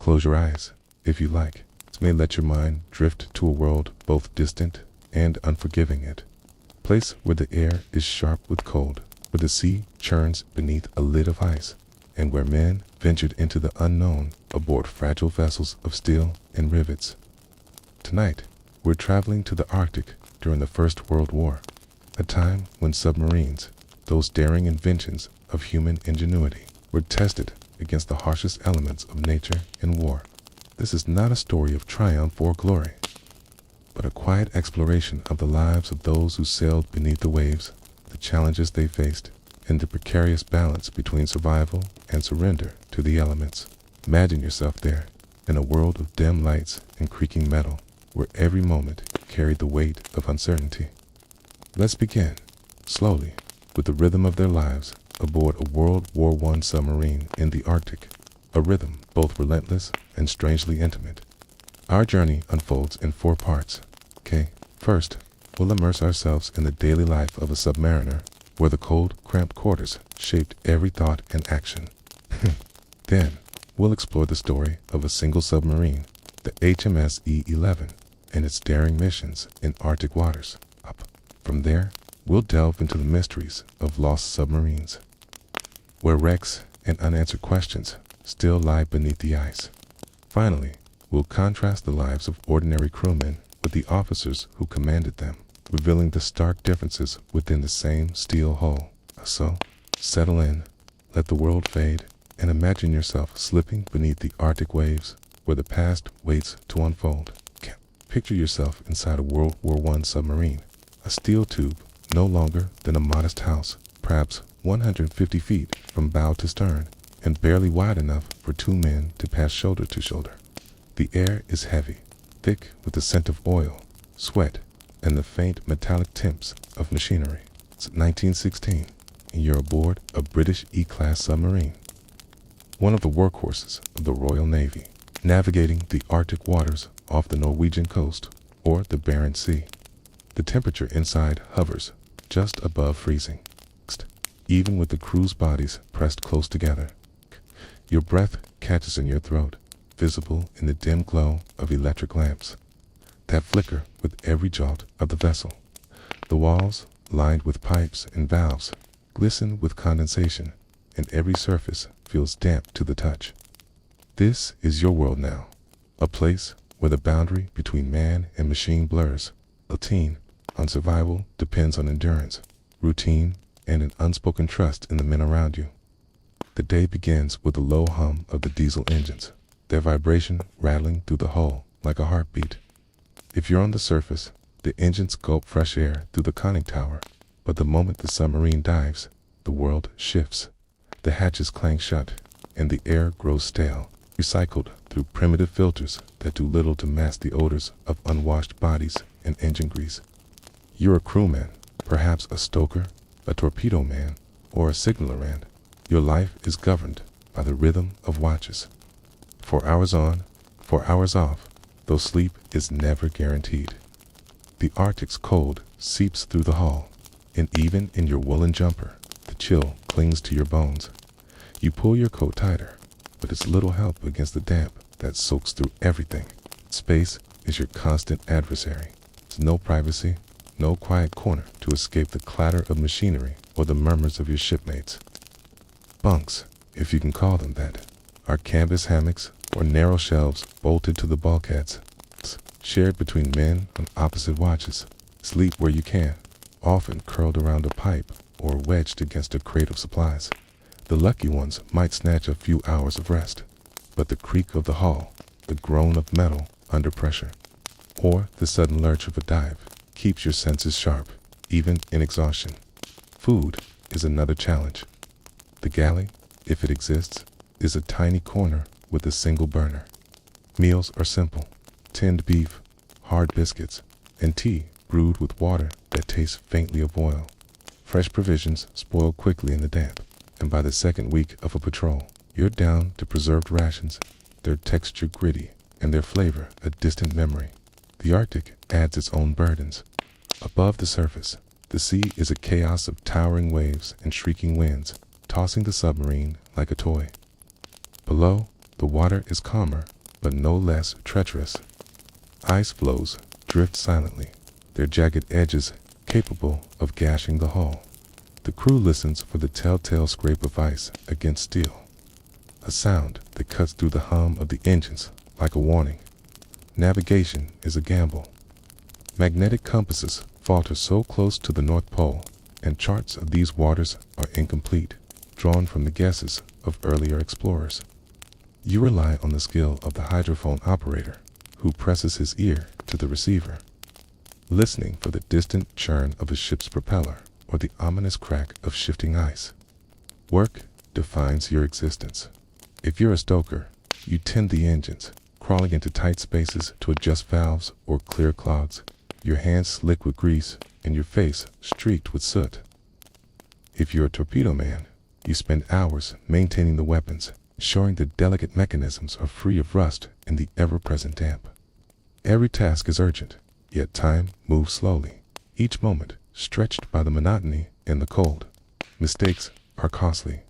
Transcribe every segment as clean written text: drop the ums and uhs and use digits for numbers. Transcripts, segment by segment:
Close your eyes, if you like. It may let your mind drift to a world both distant and unforgiving. A place where the air is sharp with cold, where the sea churns beneath a lid of ice, and where men ventured into the unknown aboard fragile vessels of steel and rivets. Tonight, we're traveling to the Arctic during the First World War, a time when submarines, those daring inventions of human ingenuity, were tested against the harshest elements of nature and war. This is not a story of triumph or glory, but a quiet exploration of the lives of those who sailed beneath the waves, the challenges they faced, and the precarious balance between survival and surrender to the elements. Imagine yourself there, in a world of dim lights and creaking metal, where every moment carried the weight of uncertainty. Let's begin, slowly, with the rhythm of their lives aboard a World War I submarine in the Arctic, a rhythm both relentless and strangely intimate. Our journey unfolds in 4 parts. First, we'll immerse ourselves in the daily life of a submariner, where the cold, cramped quarters shaped every thought and action. Then, we'll explore the story of a single submarine, the HMS E11, and its daring missions in Arctic waters. From there, we'll delve into the mysteries of lost submarines, where wrecks and unanswered questions still lie beneath the ice. Finally, we'll contrast the lives of ordinary crewmen with the officers who commanded them, revealing the stark differences within the same steel hull. So, settle in, let the world fade, and imagine yourself slipping beneath the Arctic waves, where the past waits to unfold. Picture yourself inside a World War I submarine, a steel tube no longer than a modest house, perhaps 150 feet from bow to stern, and barely wide enough for 2 men to pass shoulder to shoulder. The air is heavy, thick with the scent of oil, sweat, and the faint metallic temps of machinery. It's 1916, and you're aboard a British E-class submarine, one of the workhorses of the Royal Navy, navigating the Arctic waters off the Norwegian coast or the Barents Sea. The temperature inside hovers just above freezing, even with the crew's bodies pressed close together. Your breath catches in your throat, visible in the dim glow of electric lamps that flicker with every jolt of the vessel. The walls, lined with pipes and valves, glisten with condensation, and every surface feels damp to the touch. This is your world now, a place where the boundary between man and machine blurs. Routine on survival depends on endurance, routine, and an unspoken trust in the men around you. The day begins with the low hum of the diesel engines, their vibration rattling through the hull like a heartbeat. If you're on the surface, the engines gulp fresh air through the conning tower, but the moment the submarine dives, the world shifts. The hatches clang shut, and the air grows stale, recycled through primitive filters that do little to mask the odors of unwashed bodies and engine grease. You're a crewman, perhaps a stoker, a torpedo man, or a signaler man. Your life is governed by the rhythm of watches. 4 hours on, 4 hours off, though sleep is never guaranteed. The Arctic's cold seeps through the hull, and even in your woolen jumper, the chill clings to your bones. You pull your coat tighter, but it's little help against the damp that soaks through everything. Space is your constant adversary. There's no privacy, no quiet corner to escape the clatter of machinery or the murmurs of your shipmates. Bunks, if you can call them that, are canvas hammocks or narrow shelves bolted to the bulkheads, shared between men on opposite watches. Sleep where you can, often curled around a pipe or wedged against a crate of supplies. The lucky ones might snatch a few hours of rest, but the creak of the hull, the groan of metal under pressure, or the sudden lurch of a dive keeps your senses sharp, even in exhaustion. Food is another challenge. The galley, if it exists, is a tiny corner with a single burner. Meals are simple: tinned beef, hard biscuits, and tea brewed with water that tastes faintly of oil. Fresh provisions spoil quickly in the damp, and by the second week of a patrol, you're down to preserved rations, their texture gritty, and their flavor a distant memory. The Arctic adds its own burdens. Above the surface, the sea is a chaos of towering waves and shrieking winds, tossing the submarine like a toy. Below, The water is calmer, but no less treacherous. Ice floes drift silently, their jagged edges capable of gashing the hull. The crew listens for the telltale scrape of ice against steel, a sound that cuts through the hum of the engines like a warning. Navigation is a gamble. Magnetic compasses falter so close to the North Pole, and charts of these waters are incomplete, drawn from the guesses of earlier explorers. You rely on the skill of the hydrophone operator, who presses his ear to the receiver, listening for the distant churn of a ship's propeller or the ominous crack of shifting ice. Work defines your existence. If you're a stoker, you tend the engines, crawling into tight spaces to adjust valves or clear clogs, your hands slick with grease and your face streaked with soot. If you're a torpedo man, you spend hours maintaining the weapons, ensuring the delicate mechanisms are free of rust in the ever-present damp. Every task is urgent, yet time moves slowly, each moment stretched by the monotony and the cold. Mistakes are costly.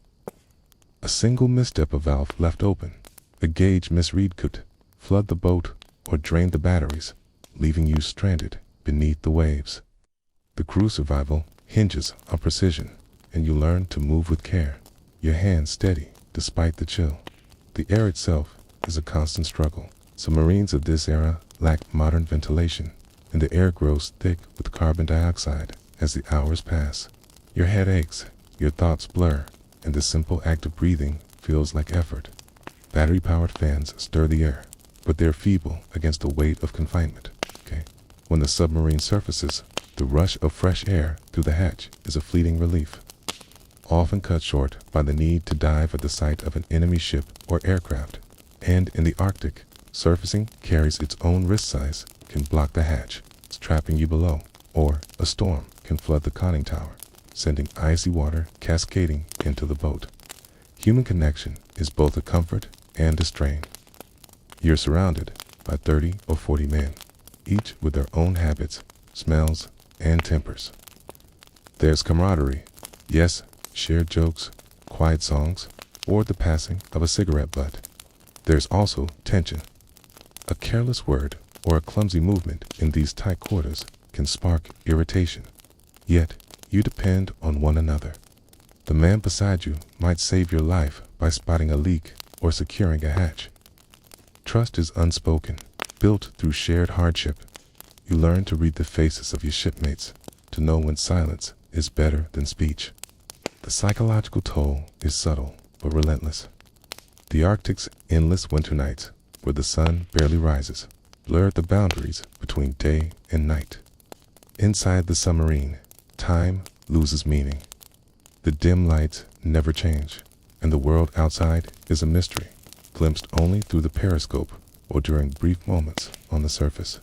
A single misstep, a valve left open, a gauge misread could flood the boat or drain the batteries, leaving you stranded beneath the waves. The crew survival hinges on precision, and you learn to move with care, your hands steady despite the chill. The air itself is a constant struggle. Submarines of this era lack modern ventilation, and the air grows thick with carbon dioxide as the hours pass. Your head aches, your thoughts blur, and the simple act of breathing feels like effort. Battery-powered fans stir the air, but they're feeble against the weight of confinement. When the submarine surfaces, the rush of fresh air through the hatch is a fleeting relief, often cut short by the need to dive at the sight of an enemy ship or aircraft. And in the Arctic, surfacing carries its own wrist size, can block the hatch, trapping you below, or a storm can flood the conning tower, sending icy water cascading into the boat. Human connection is both a comfort and a strain. You're surrounded by 30 or 40 men, each with their own habits, smells, and tempers. There's camaraderie, yes, shared jokes, quiet songs, or the passing of a cigarette butt. There's also tension. A careless word or a clumsy movement in these tight quarters can spark irritation. Yet, you depend on one another. The man beside you might save your life by spotting a leak or securing a hatch. Trust is unspoken, built through shared hardship. You learn to read the faces of your shipmates, to know when silence is better than speech. The psychological toll is subtle but relentless. The Arctic's endless winter nights, where the sun barely rises, blur the boundaries between day and night. Inside the submarine, time loses meaning. The dim lights never change, and the world outside is a mystery, glimpsed only through the periscope or during brief moments on the surface.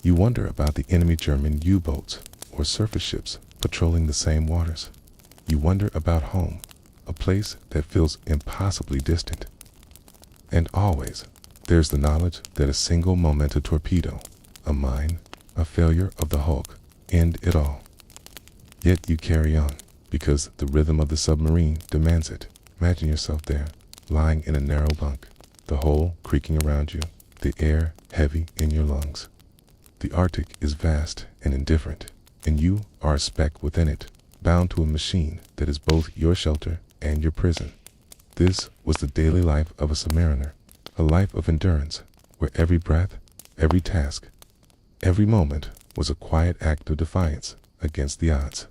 You wonder about the enemy German U-boats or surface ships patrolling the same waters. You wonder about home, a place that feels impossibly distant. And always, there's the knowledge that a single momentum torpedo, a mine, a failure of the hulk, end it all. Yet you carry on, because the rhythm of the submarine demands it. Imagine yourself there, lying in a narrow bunk, the hull creaking around you, the air heavy in your lungs. The Arctic is vast and indifferent, and you are a speck within it, bound to a machine that is both your shelter and your prison. This was the daily life of a submariner, a life of endurance, where every breath, every task, every moment was a quiet act of defiance against the odds.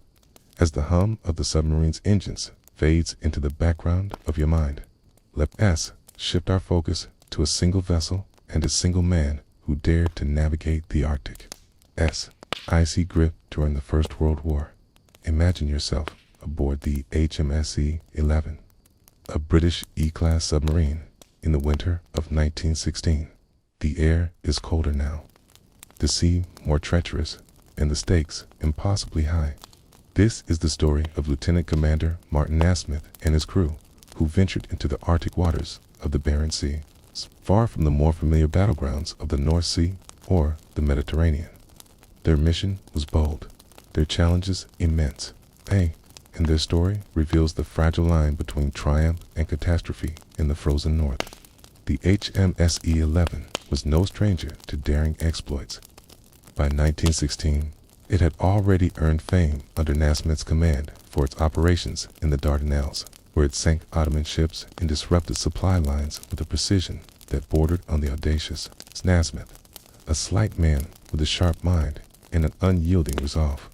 As the hum of the submarine's engines fades into the background of your mind, let us shift our focus to a single vessel and a single man who dared to navigate the Arctic. Icy grip during the First World War. Imagine yourself aboard the HMS E11, a British E-class submarine, in the winter of 1916. The air is colder now, the sea more treacherous, and the stakes impossibly high. This is the story of Lieutenant Commander Martin Nasmith and his crew, who ventured into the Arctic waters of the Barents Sea, far from the more familiar battlegrounds of the North Sea or the Mediterranean. Their mission was bold, their challenges immense. And their story reveals the fragile line between triumph and catastrophe in the frozen north. The HMS E11 was no stranger to daring exploits. By 1916, it had already earned fame under Nasmyth's command for its operations in the Dardanelles, where it sank Ottoman ships and disrupted supply lines with a precision that bordered on the audacious. Nasmyth, a slight man with a sharp mind and an unyielding resolve,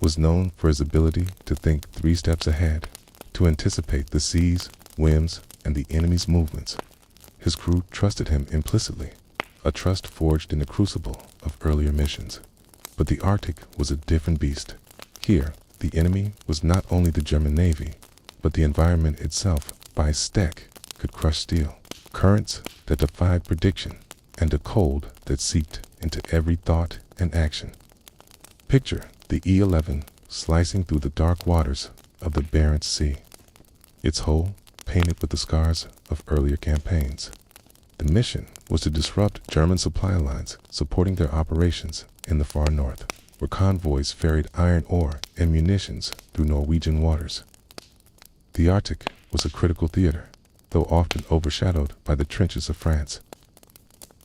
was known for his ability to think 3 steps ahead, to anticipate the seas, winds, and the enemy's movements. His crew trusted him implicitly, a trust forged in the crucible of earlier missions. But the Arctic was a different beast. Here, the enemy was not only the German Navy, but the environment itself. By Steck could crush steel, currents that defied prediction, and a cold that seeped into every thought and action. Picture the E11 slicing through the dark waters of the Barents Sea, its hull painted with the scars of earlier campaigns. The mission was to disrupt German supply lines supporting their operations in the far north, where convoys ferried iron ore and munitions through Norwegian waters. The Arctic was a critical theater, though often overshadowed by the trenches of France.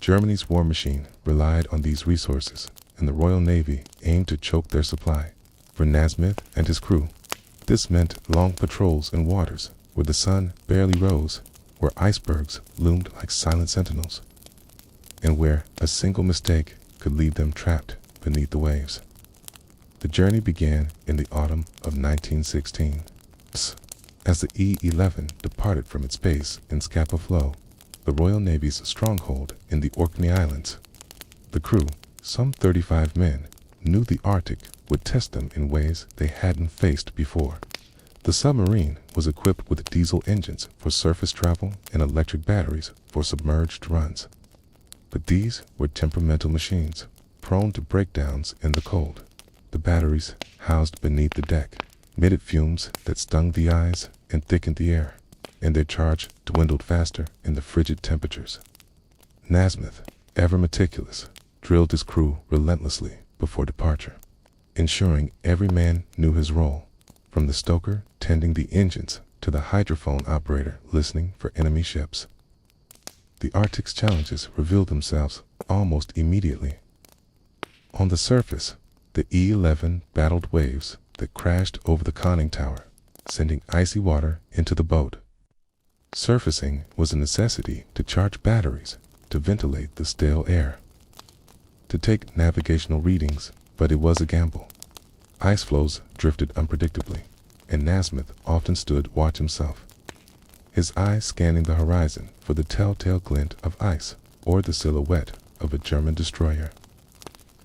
Germany's war machine relied on these resources, and the Royal Navy aimed to choke their supply. For Nasmyth and his crew, this meant long patrols in waters where the sun barely rose, where icebergs loomed like silent sentinels, and where a single mistake could leave them trapped beneath the waves. The journey began in the autumn of 1916. As the E11 departed from its base in Scapa Flow, the Royal Navy's stronghold in the Orkney Islands, the crew, some 35 men, knew the Arctic would test them in ways they hadn't faced before. The submarine was equipped with diesel engines for surface travel and electric batteries for submerged runs. But these were temperamental machines, prone to breakdowns in the cold. The batteries, housed beneath the deck, emitted fumes that stung the eyes and thickened the air, and their charge dwindled faster in the frigid temperatures. Nasmyth, ever meticulous, drilled his crew relentlessly before departure, ensuring every man knew his role, from the stoker tending the engines to the hydrophone operator listening for enemy ships. The Arctic's challenges revealed themselves almost immediately. On the surface, the E11 battled waves that crashed over the conning tower, sending icy water into the boat. Surfacing was a necessity to charge batteries, to ventilate the stale air, to take navigational readings, but it was a gamble. Ice floes drifted unpredictably, and Nasmyth often stood watch himself, his eyes scanning the horizon for the telltale glint of ice or the silhouette of a German destroyer.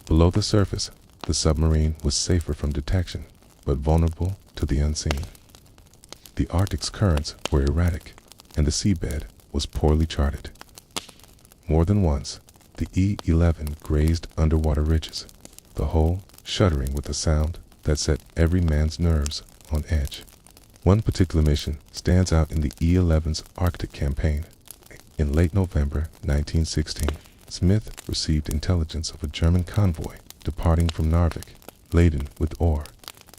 Below the surface, the submarine was safer from detection, but vulnerable to the unseen. The Arctic's currents were erratic, and the seabed was poorly charted. More than once, the E11 grazed underwater ridges, the hull shuddering with a sound that set every man's nerves on edge. One particular mission stands out in the E11's Arctic campaign. In late November 1916, Smith received intelligence of a German convoy departing from Narvik, laden with ore.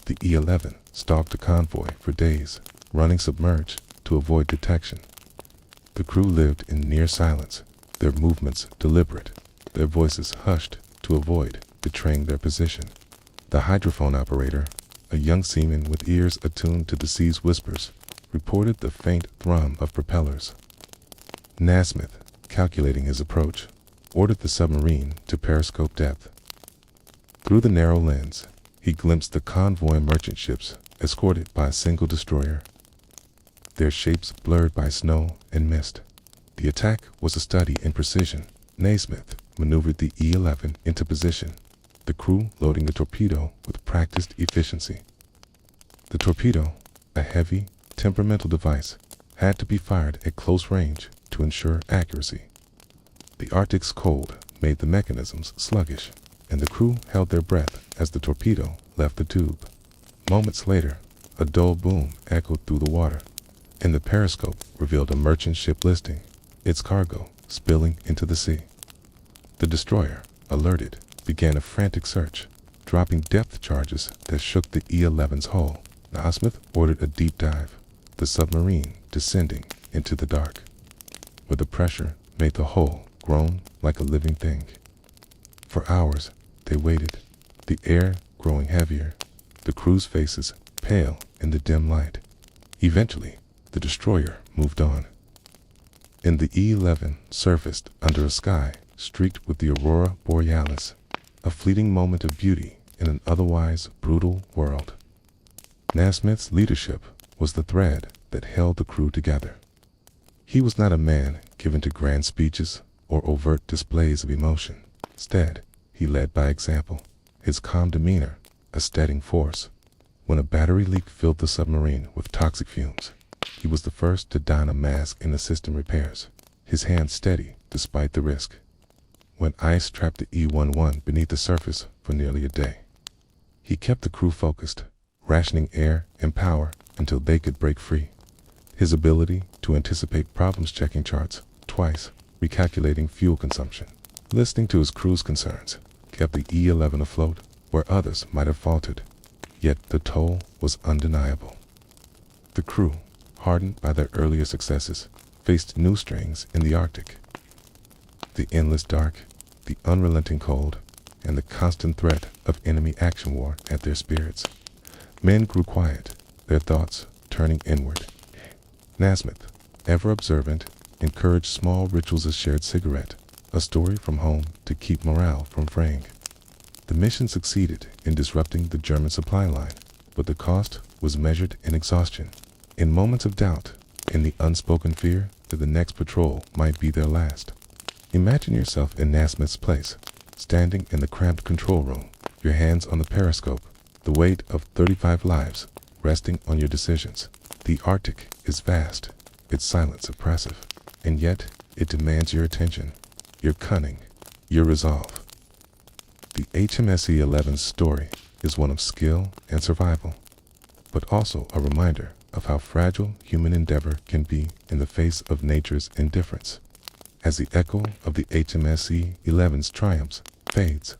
The E11 stalked the convoy for days, running submerged to avoid detection. The crew lived in near silence, their movements deliberate, their voices hushed to avoid betraying their position. The hydrophone operator, a young seaman with ears attuned to the sea's whispers, reported the faint thrum of propellers. Nasmyth, calculating his approach, ordered the submarine to periscope depth. Through the narrow lens, he glimpsed the convoy merchant ships escorted by a single destroyer, their shapes blurred by snow and mist. The attack was a study in precision. Nasmyth maneuvered the E11 into position, the crew loading the torpedo with practiced efficiency. The torpedo, a heavy, temperamental device, had to be fired at close range to ensure accuracy. The Arctic's cold made the mechanisms sluggish, and the crew held their breath as the torpedo left the tube. Moments later, a dull boom echoed through the water, and the periscope revealed a merchant ship listing, its cargo spilling into the sea. The destroyer, alerted, began a frantic search, dropping depth charges that shook the E11's hull. Nasmyth ordered a deep dive, the submarine descending into the dark. where the pressure made the hull groan like a living thing. For hours they waited, the air growing heavier, the crew's faces pale in the dim light. Eventually, the destroyer moved on. And the E11 surfaced under a sky streaked with the aurora borealis, a fleeting moment of beauty in an otherwise brutal world. Nasmyth's leadership was the thread that held the crew together. He was not a man given to grand speeches or overt displays of emotion. Instead, he led by example, his calm demeanor a steadying force. When a battery leak filled the submarine with toxic fumes, he was the first to don a mask in the system repairs, his hand steady despite the risk. When ice trapped the E11 beneath the surface for nearly a day, he kept the crew focused, rationing air and power until they could break free. His ability to anticipate problems checking charts twice, recalculating fuel consumption, listening to his crew's concerns, kept the E11 afloat where others might have faltered. Yet the toll was undeniable. The crew, hardened by their earlier successes, faced new strains in the Arctic. The endless dark, the unrelenting cold, and the constant threat of enemy action wore at their spirits. Men grew quiet, their thoughts turning inward. Nasmyth, ever observant, encouraged small rituals, a shared cigarette, a story from home to keep morale from fraying. The mission succeeded in disrupting the German supply line, but the cost was measured in exhaustion, in moments of doubt, in the unspoken fear that the next patrol might be their last. Imagine yourself in Nasmyth's place, standing in the cramped control room, your hands on the periscope, the weight of 35 lives resting on your decisions. The Arctic is vast, its silence oppressive, and yet it demands your attention, your cunning, your resolve. The HMS E11's story is one of skill and survival, but also a reminder of how fragile human endeavor can be in the face of nature's indifference. As the echo of the HMS E11's triumphs fades,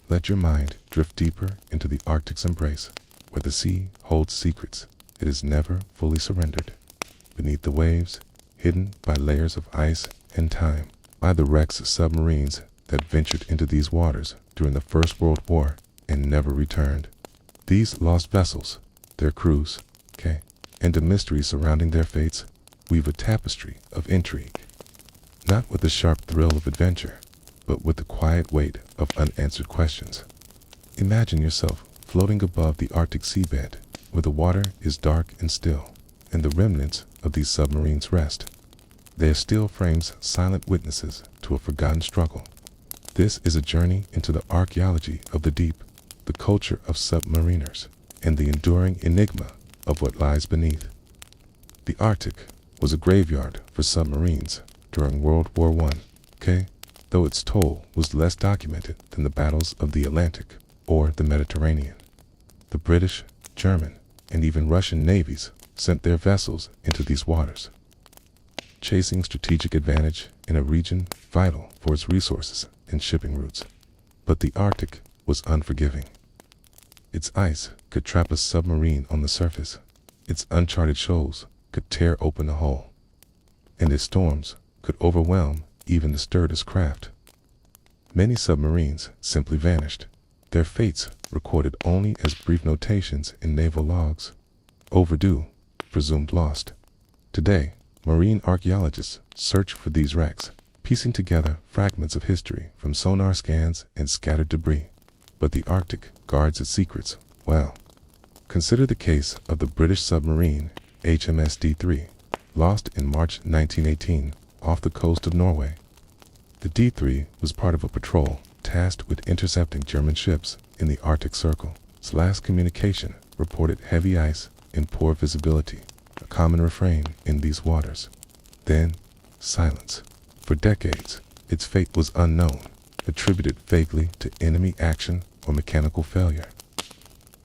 let your mind drift deeper into the Arctic's embrace, where the sea holds secrets it is never fully surrendered. Beneath the waves, hidden by layers of ice and time, by the wrecks of submarines that ventured into these waters during the First World War and never returned. These lost vessels, their crews, and the mysteries surrounding their fates weave a tapestry of intrigue. Not with the sharp thrill of adventure, but with the quiet weight of unanswered questions. Imagine yourself floating above the Arctic seabed, where the water is dark and still, and the remnants of these submarines rest. Their steel frames silent witnesses to a forgotten struggle. This is a journey into the archaeology of the deep, the culture of submariners, and the enduring enigma of what lies beneath. The Arctic was a graveyard for submarines during World War I, though its toll was less documented than the battles of the Atlantic or the Mediterranean. The British, German, and even Russian navies sent their vessels into these waters, chasing strategic advantage in a region vital for its resources and shipping routes. But the Arctic was unforgiving. Its ice could trap a submarine on the surface, its uncharted shoals could tear open a hull, and its storms could overwhelm even the sturdiest craft. Many submarines simply vanished, their fates recorded only as brief notations in naval logs. Overdue, presumed lost. Today, marine archaeologists search for these wrecks, piecing together fragments of history from sonar scans and scattered debris. But the Arctic guards its secrets well. Consider the case of the British submarine HMS D3, lost in March 1918 off the coast of Norway. The D3 was part of a patrol tasked with intercepting German ships in the Arctic Circle. Its last communication reported heavy ice and poor visibility, a common refrain in these waters. Then, silence. For decades, its fate was unknown, attributed vaguely to enemy action or mechanical failure.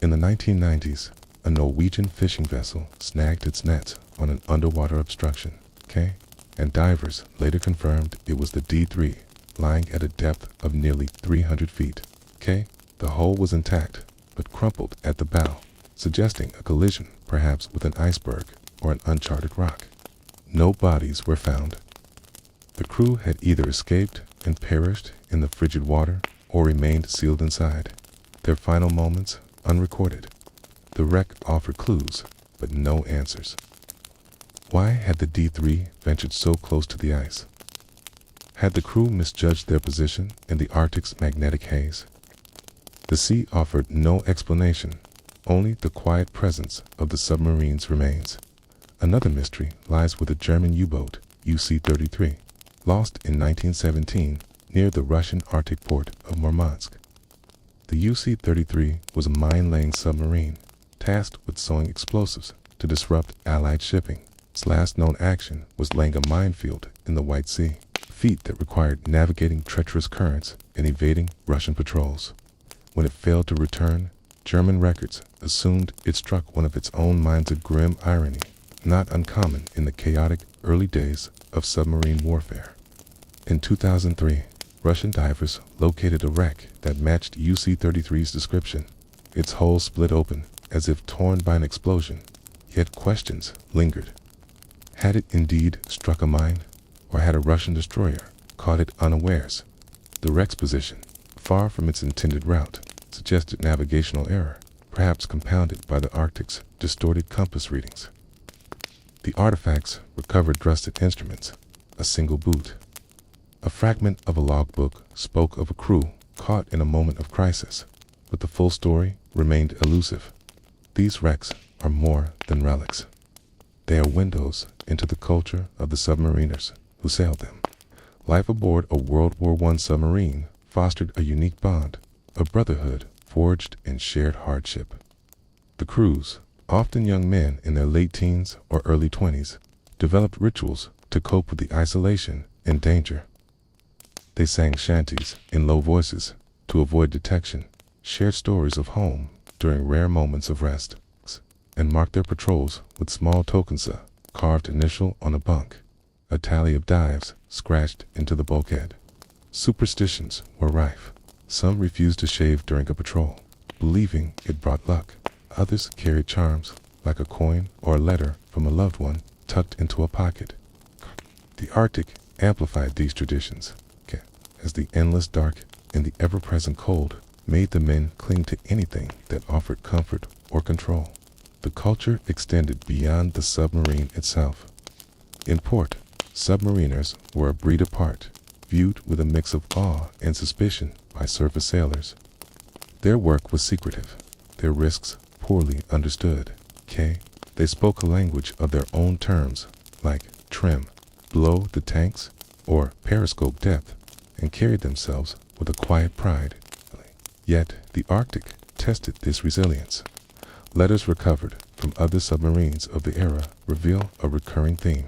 In the 1990s, a Norwegian fishing vessel snagged its nets on an underwater obstruction, and divers later confirmed it was the D3, lying at a depth of nearly 300 feet. The hull was intact, but crumpled at the bow, suggesting a collision perhaps with an iceberg or an uncharted rock. No bodies were found. The crew had either escaped and perished in the frigid water or remained sealed inside, their final moments unrecorded. The wreck offered clues, but no answers. Why had the D3 ventured so close to the ice? Had the crew misjudged their position in the Arctic's magnetic haze? The sea offered no explanation, only the quiet presence of the submarine's remains. Another mystery lies with the German U-boat UC-33, lost in 1917 near the Russian Arctic port of Murmansk. The UC-33 was a mine-laying submarine, tasked with sowing explosives to disrupt Allied shipping. Its last known action was laying a minefield in the White Sea, a feat that required navigating treacherous currents and evading Russian patrols. When it failed to return, German records assumed it struck one of its own mines, a grim irony, not uncommon in the chaotic early days of submarine warfare. In 2003, Russian divers located a wreck that matched UC-33's description, its hull split open as if torn by an explosion, yet questions lingered. Had it indeed struck a mine, or had a Russian destroyer caught it unawares? The wreck's position, far from its intended route, suggested navigational error, perhaps compounded by the Arctic's distorted compass readings. The artifacts recovered rusted instruments, a single boot. A fragment of a logbook spoke of a crew caught in a moment of crisis, but the full story remained elusive. These wrecks are more than relics. They are windows into the culture of the submariners who sailed them. Life aboard a World War I submarine fostered a unique bond, a brotherhood forged in shared hardship. The crews, often young men in their late teens or early 20s, developed rituals to cope with the isolation and danger. They sang shanties in low voices to avoid detection, shared stories of home during rare moments of rest, and marked their patrols with small tokens, a carved initial on a bunk, a tally of dives scratched into the bulkhead. Superstitions were rife. Some refused to shave during a patrol, believing it brought luck. Others carried charms, like a coin or a letter from a loved one, tucked into a pocket. The Arctic amplified these traditions, as the endless dark and the ever-present cold made the men cling to anything that offered comfort or control. The culture extended beyond the submarine itself. In port, submariners were a breed apart, viewed with a mix of awe and suspicion by surface sailors. Their work was secretive, their risks poorly understood. They spoke a language of their own terms, like trim, below the tanks, or periscope depth, and carried themselves with a quiet pride. Yet the Arctic tested this resilience. Letters recovered from other submarines of the era reveal a recurring theme,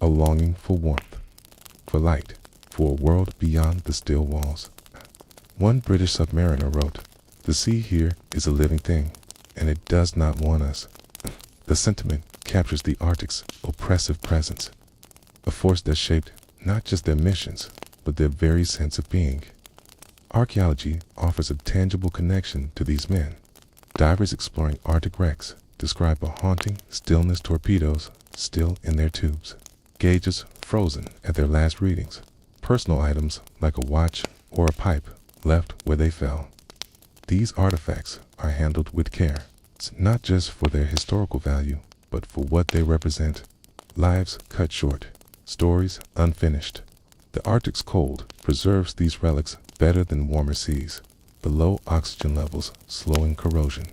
a longing for warmth, for light, for a world beyond the still walls. One British submariner wrote, "The sea here is a living thing, and it does not want us." The sentiment captures the Arctic's oppressive presence, a force that shaped not just their missions, but their very sense of being. Archaeology offers a tangible connection to these men. Divers exploring Arctic wrecks describe a haunting stillness, torpedoes still in their tubes, gauges frozen at their last readings, personal items like a watch or a pipe left where they fell. These artifacts are handled with care, not just for their historical value, but for what they represent. Lives cut short, stories unfinished. The Arctic's cold preserves these relics better than warmer seas, the low oxygen levels slowing corrosion.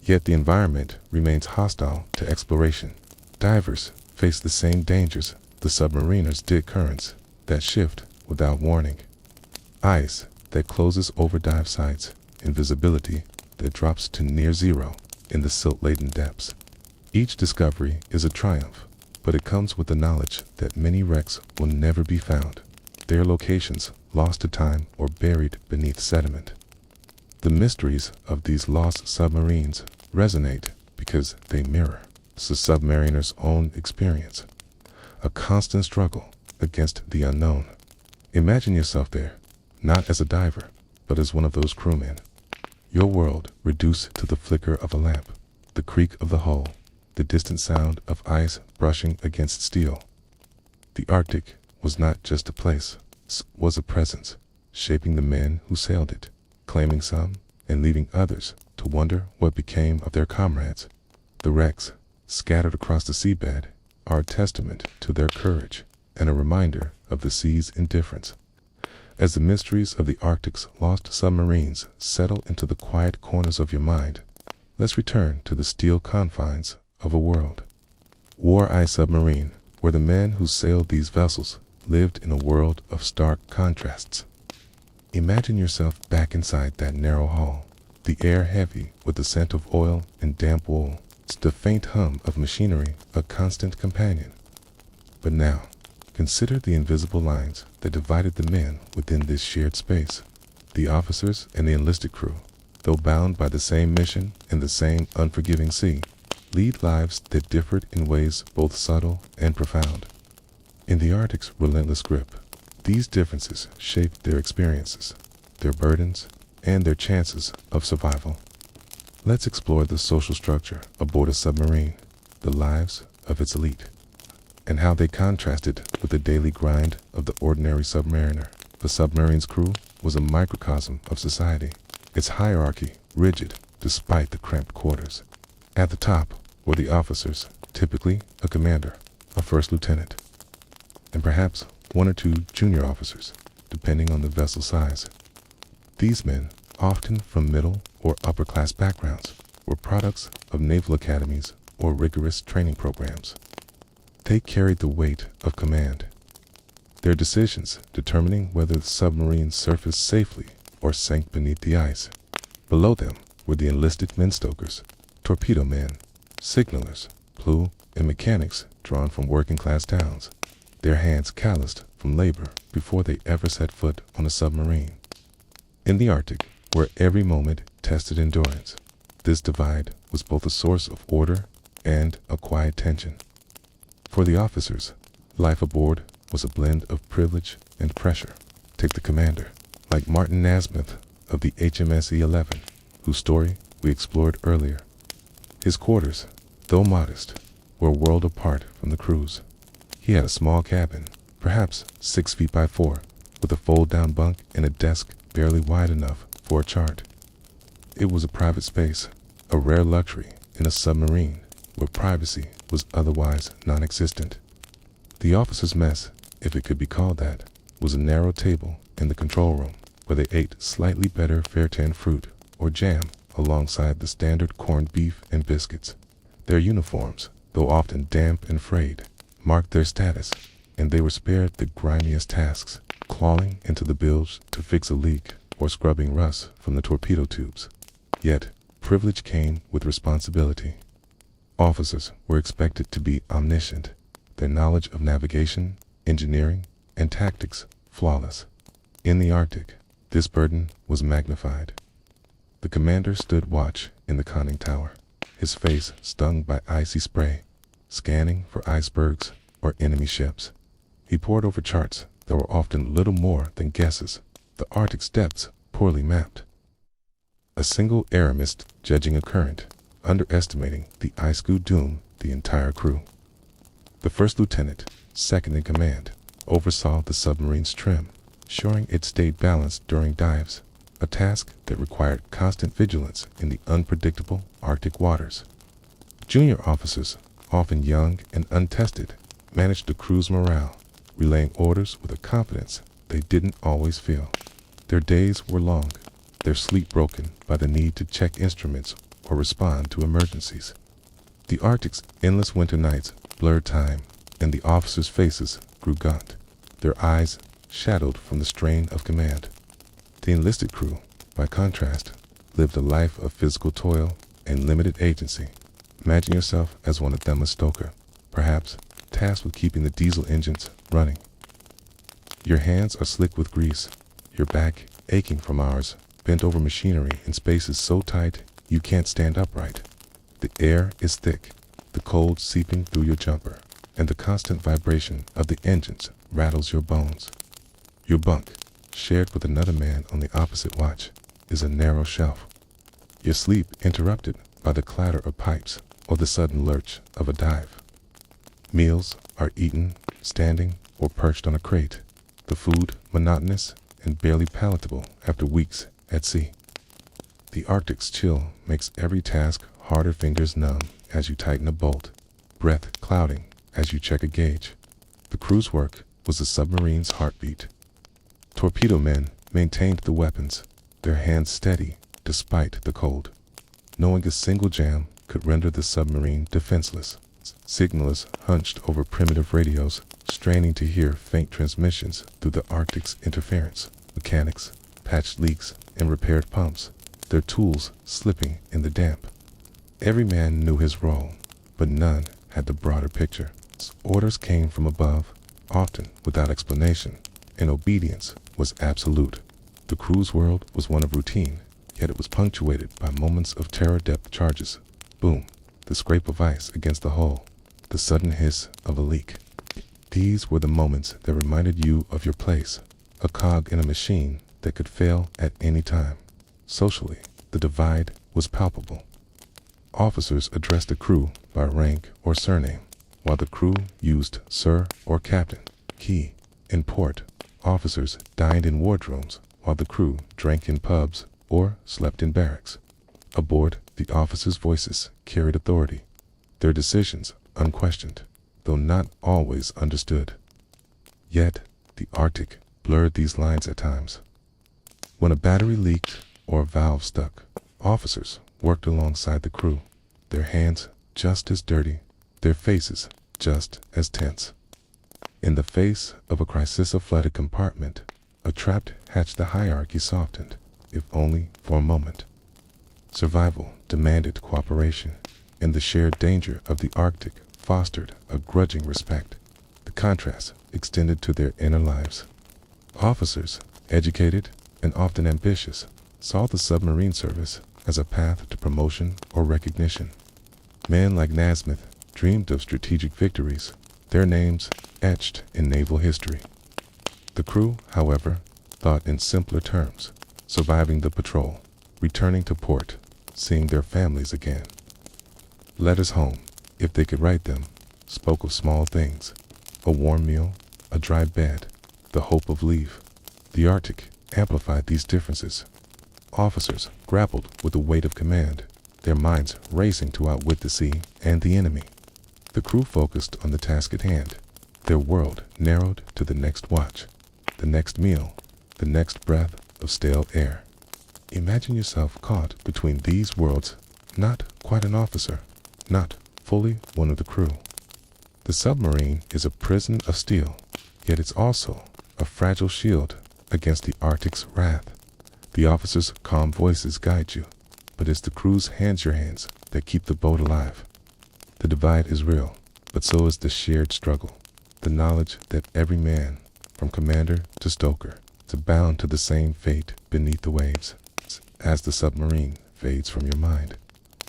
Yet the environment remains hostile to exploration. Divers face the same dangers the submariners did: currents that shift without warning, ice that closes over dive sites, and visibility that drops to near zero in the silt-laden depths. Each discovery is a triumph, but it comes with the knowledge that many wrecks will never be found, their locations lost to time or buried beneath sediment. The mysteries of these lost submarines resonate because they mirror the submariner's own experience, a constant struggle against the unknown. Imagine yourself there, not as a diver, but as one of those crewmen. Your world reduced to the flicker of a lamp, the creak of the hull, the distant sound of ice brushing against steel. The Arctic, was not just a place, was a presence, shaping the men who sailed it, claiming some and leaving others to wonder what became of their comrades. The wrecks, scattered across the seabed, are a testament to their courage and a reminder of the sea's indifference. As the mysteries of the Arctic's lost submarines settle into the quiet corners of your mind, let's return to the steel confines of a world. WWI submarine, where the men who sailed these vessels lived in a world of stark contrasts. Imagine yourself back inside that narrow hull, the air heavy with the scent of oil and damp wool, the faint hum of machinery a constant companion. But now, consider the invisible lines that divided the men within this shared space. The officers and the enlisted crew, though bound by the same mission and the same unforgiving sea, lead lives that differed in ways both subtle and profound. In the Arctic's relentless grip, these differences shaped their experiences, their burdens, and their chances of survival. Let's explore the social structure aboard a submarine, the lives of its elite, and how they contrasted with the daily grind of the ordinary submariner. The submarine's crew was a microcosm of society, its hierarchy rigid despite the cramped quarters. At the top were the officers, typically a commander, a first lieutenant, and perhaps one or two junior officers, depending on the vessel size. These men, often from middle or upper-class backgrounds, were products of naval academies or rigorous training programs. They carried the weight of command, their decisions determining whether the submarine surfaced safely or sank beneath the ice. Below them were the enlisted menstokers, torpedo men, signalers, crew, and mechanics drawn from working-class towns, their hands calloused from labor before they ever set foot on a submarine. In the Arctic, where every moment tested endurance, this divide was both a source of order and a quiet tension. For the officers, life aboard was a blend of privilege and pressure. Take the commander, like Martin Nasmith of the HMS E11, whose story we explored earlier. His quarters, though modest, were a world apart from the crew's. He had a small cabin, perhaps 6 feet by 4, with a fold-down bunk and a desk barely wide enough for a chart. It was a private space, a rare luxury in a submarine where privacy was otherwise non-existent. The officers' mess, if it could be called that, was a narrow table in the control room where they ate slightly better Fairtan fruit or jam alongside the standard corned beef and biscuits. Their uniforms, though often damp and frayed, marked their status, and they were spared the grimiest tasks, clawing into the bilge to fix a leak or scrubbing rust from the torpedo tubes. Yet, privilege came with responsibility. Officers were expected to be omniscient, their knowledge of navigation, engineering, and tactics flawless. In the Arctic, this burden was magnified. The commander stood watch in the conning tower, his face stung by icy spray, scanning for icebergs or enemy ships. He pored over charts that were often little more than guesses, the Arctic's depths poorly mapped. A single error missed judging a current, underestimating the ice could doom the entire crew. The first lieutenant, second in command, oversaw the submarine's trim, ensuring it stayed balanced during dives, a task that required constant vigilance in the unpredictable Arctic waters. Junior officers, often young and untested, managed the crew's morale, relaying orders with a confidence they didn't always feel. Their days were long, their sleep broken by the need to check instruments or respond to emergencies. The Arctic's endless winter nights blurred time, and the officers' faces grew gaunt, their eyes shadowed from the strain of command. The enlisted crew, by contrast, lived a life of physical toil and limited agency. Imagine yourself as one of them, a stoker, perhaps tasked with keeping the diesel engines running. Your hands are slick with grease, your back aching from hours bent over machinery in spaces so tight you can't stand upright. The air is thick, the cold seeping through your jumper, and the constant vibration of the engines rattles your bones. Your bunk, shared with another man on the opposite watch, is a narrow shelf, your sleep interrupted by the clatter of pipes or the sudden lurch of a dive. Meals are eaten standing or perched on a crate. The food monotonous and barely palatable after weeks at sea. The Arctic's chill makes every task harder, fingers numb as you tighten a bolt, breath clouding as you check a gauge. The crew's work was the submarine's heartbeat. Torpedo men maintained the weapons, their hands steady despite the cold. Knowing a single jam could render the submarine defenseless, signalers hunched over primitive radios, straining to hear faint transmissions through the Arctic's interference. Mechanics patched leaks and repaired pumps, their tools slipping in the damp. Every man knew his role, but none had the broader picture. Orders came from above, often without explanation, and obedience was absolute. The crew's world was one of routine, yet it was punctuated by moments of terror. Depth charges. Boom. The scrape of ice against the hull. The sudden hiss of a leak. These were the moments that reminded you of your place, a cog in a machine that could fail at any time. Socially, the divide was palpable. Officers addressed the crew by rank or surname, while the crew used sir or captain. Key. In port, officers dined in wardrooms, while the crew drank in pubs or slept in barracks. Aboard, the officers' voices carried authority, their decisions unquestioned, though not always understood. Yet, the Arctic blurred these lines at times. When a battery leaked or a valve stuck, officers worked alongside the crew, their hands just as dirty, their faces just as tense. In the face of a crisis, a flooded compartment, a trapped hatch, the hierarchy softened, if only for a moment. Survival demanded cooperation, and the shared danger of the Arctic fostered a grudging respect. The contrast extended to their inner lives. Officers, educated and often ambitious, saw the submarine service as a path to promotion or recognition. Men like Nasmith dreamed of strategic victories, their names etched in naval history. The crew, however, thought in simpler terms, surviving the patrol, returning to port, seeing their families again. Letters home, if they could write them, spoke of small things, a warm meal, a dry bed, the hope of leave. The Arctic amplified these differences. Officers grappled with the weight of command, their minds racing to outwit the sea and the enemy. The crew focused on the task at hand, their world narrowed to the next watch, the next meal, the next breath of stale air. Imagine yourself caught between these worlds, not quite an officer, not fully one of the crew. The submarine is a prison of steel, yet it's also a fragile shield against the Arctic's wrath. The officers' calm voices guide you, but it's the crew's hands, your hands, that keep the boat alive. The divide is real, but so is the shared struggle, the knowledge that every man, from commander to stoker, is bound to the same fate beneath the waves. As the submarine fades from your mind,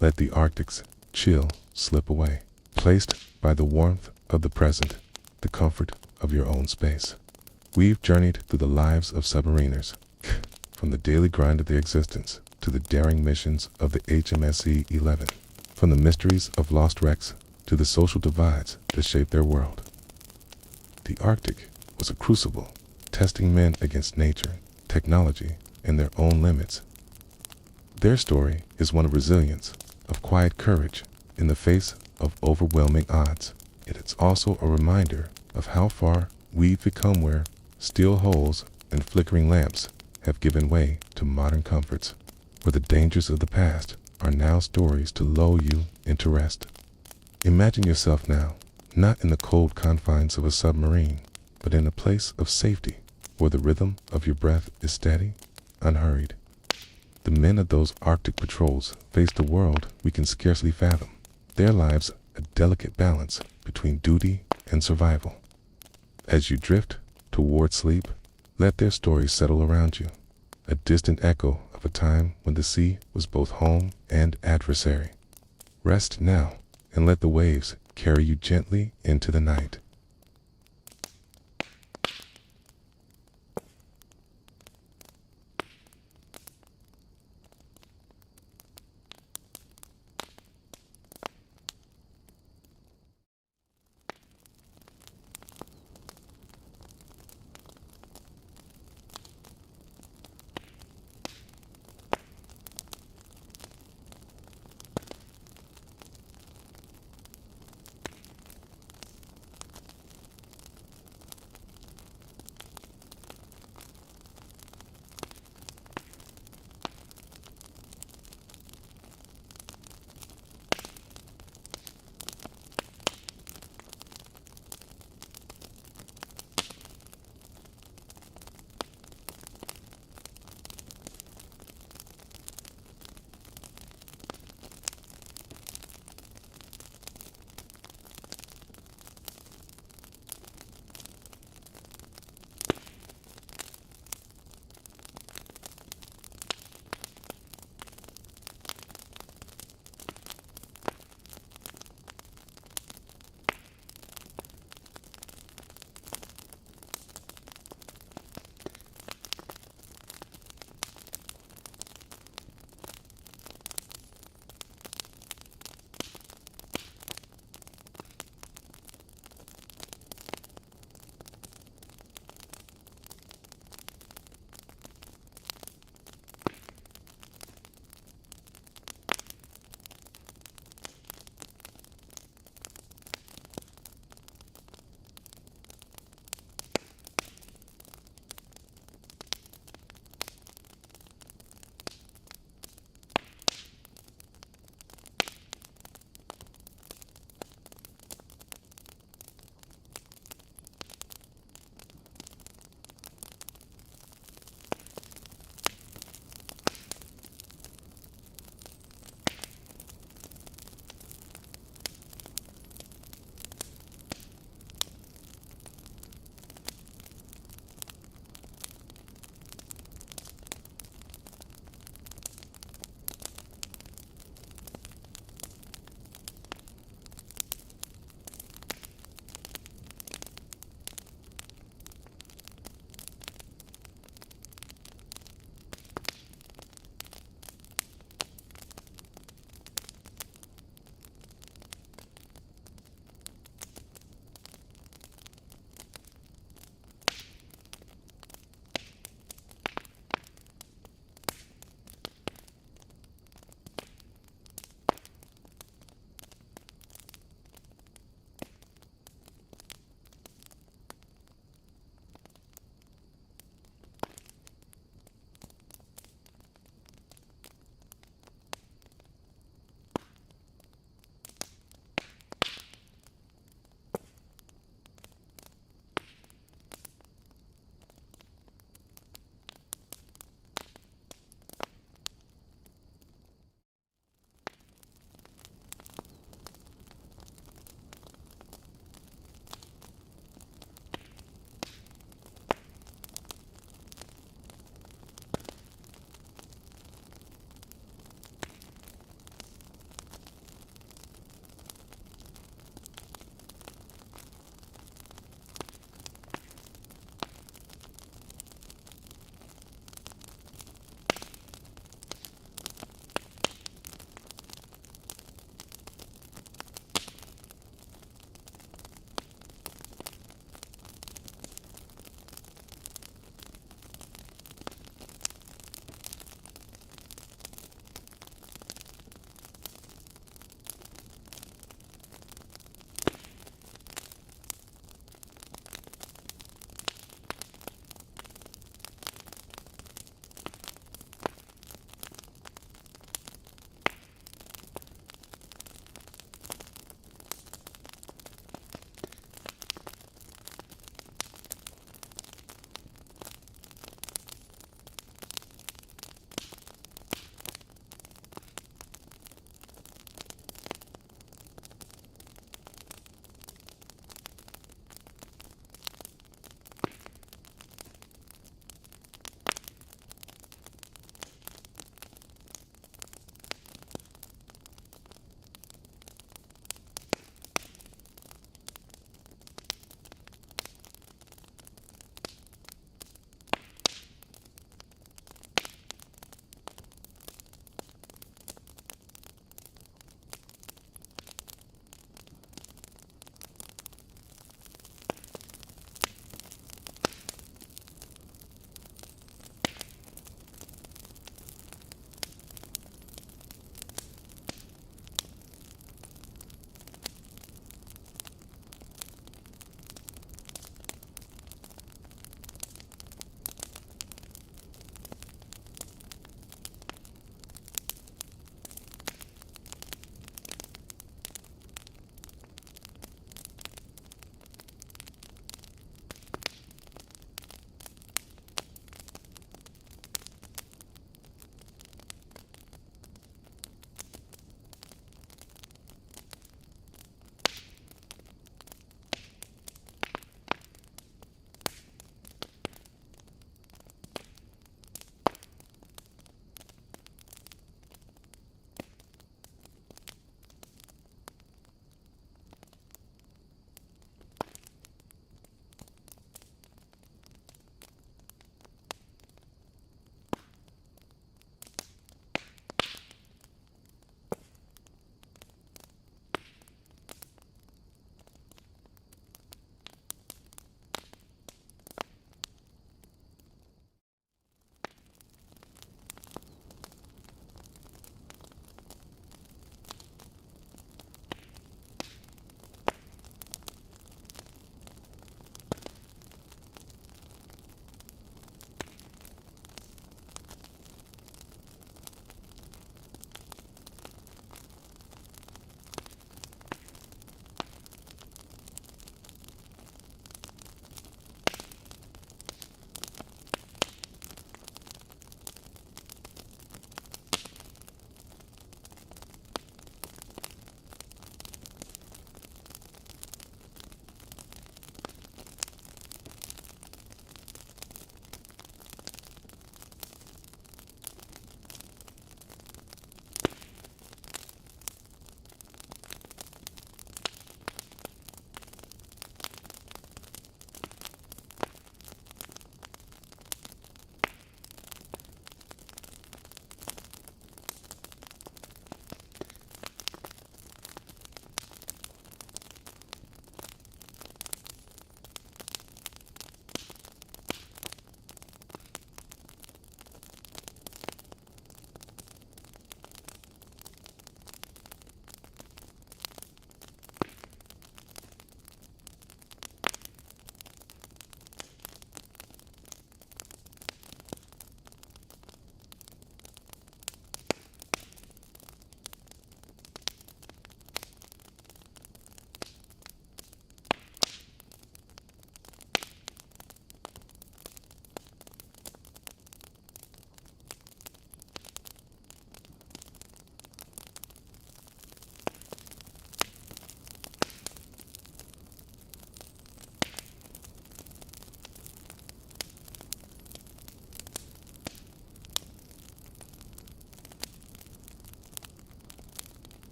let the Arctic's chill slip away, placed by the warmth of the present, the comfort of your own space. We've journeyed through the lives of submariners, from the daily grind of their existence to the daring missions of the HMS E11, from the mysteries of lost wrecks to the social divides that shape their world. The Arctic was a crucible, testing men against nature, technology, and their own limits. Their story is one of resilience, of quiet courage in the face of overwhelming odds. Yet it's also a reminder of how far we've become, where steel holes and flickering lamps have given way to modern comforts, where the dangers of the past are now stories to lull you into rest. Imagine yourself now, not in the cold confines of a submarine, but in a place of safety, where the rhythm of your breath is steady, unhurried. The men of those Arctic patrols faced a world we can scarcely fathom, their lives a delicate balance between duty and survival. As you drift toward sleep, let their stories settle around you, a distant echo of a time when the sea was both home and adversary. Rest now, and let the waves carry you gently into the night.